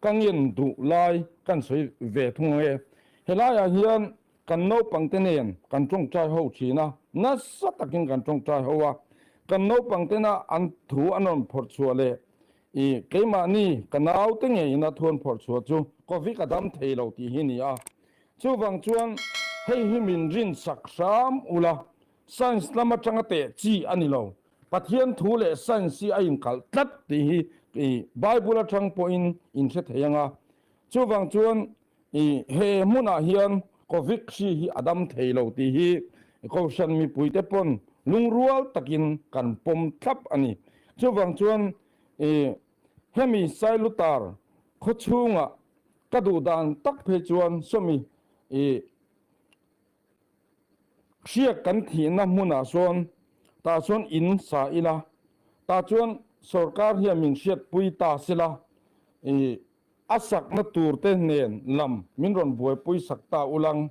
căng yên đủ lai căn suy về thung nghe hệ lai hiền căn nấu bằng tên nền căn trong trai hậu chỉ na nó rất là kinh căn trong trai hậu à căn nấu bằng tên na ăn thú ăn on phật chùa lệ cái mà ni căn áo tiếng nghe na thuần phật chùa chú có việc cả đám thầy lâu thì hi ni à chú vang chuan hay hi min rin sak sam ula science lama changa te chi ani lo pathian thu le science a in kal tat ti hi bible atang point in se theyanga chu wang chuan he muna hian covid si hi adam theilo ti hi ko san mi puite pon lungrual takin kan pom thap ani chu wang chuan hemi sailutar khochunga kadu dan tak phe chuan somi khia kan thi na muna son ta chuan in sa ila ta chuan sarkar hi min siat pui ta sila asak na tur te nen lam min ron buai pui sakta ulang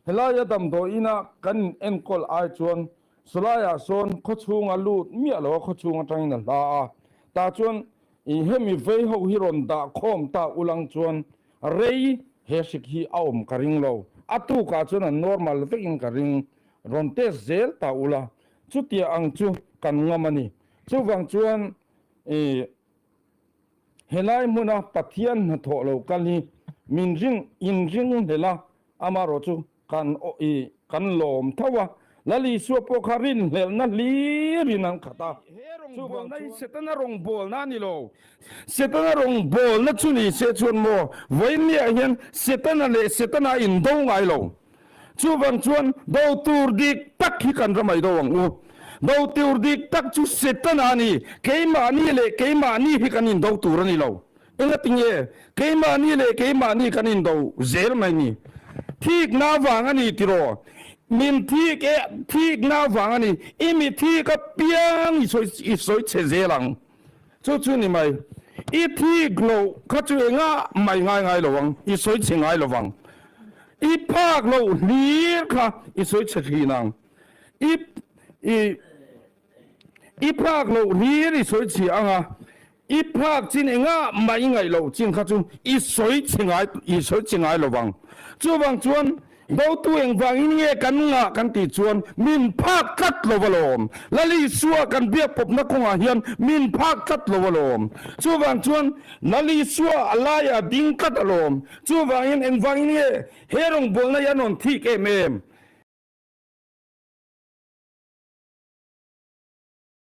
helaya dam do ina kan enkol ai chuan sulaya son khochunga lut mi alo khochunga tangina la ta chuan hemi vei ho hi ron da khom ta ulang chuan rei he sik hi aum karing lo atu ka chuan normal vekin karing ron te zel ta ula chu tia ang chu kan ngamani chu wang chuan helai muna pathian na tho lo kali min ring in ring hela amaro chu kan lom thawa lali suapo kharin hel na li rinan khata chu bol nai setana rong bol na ni lo setana rong bol na chu ni se chun mo voin ni hian setana le setana in do ngai lo chu wang chuan do tur dik tak hi kan ramai do wang u do tur dik tak chu setana ni keima ni le keima ni hi kan in do tur ni lo enga tinge keima ni le keima ni kan in do zer mai ni thik na wang ani tiro min thik na wang ani imi thik a piang i soi che zelang chu ni mai i thik lo kha chu nga mai ngai lo wang i soi che ngai lo wang i phak lo lir kha i soi che thi nang i phak lo lir i soi chi anga i phak chin nga mai ngai lo chin kha chu i soi che ngai lo wang chu wang chuan do tu eng wang in nge kan nga kan ti chuan min phak kat lo walom lali suwa kan biak pop na konga hian min phak kat lo walom chu wang chuan lali suwa alaya ding kat alom chu wang in eng wang in nge herong bol na yanon thik em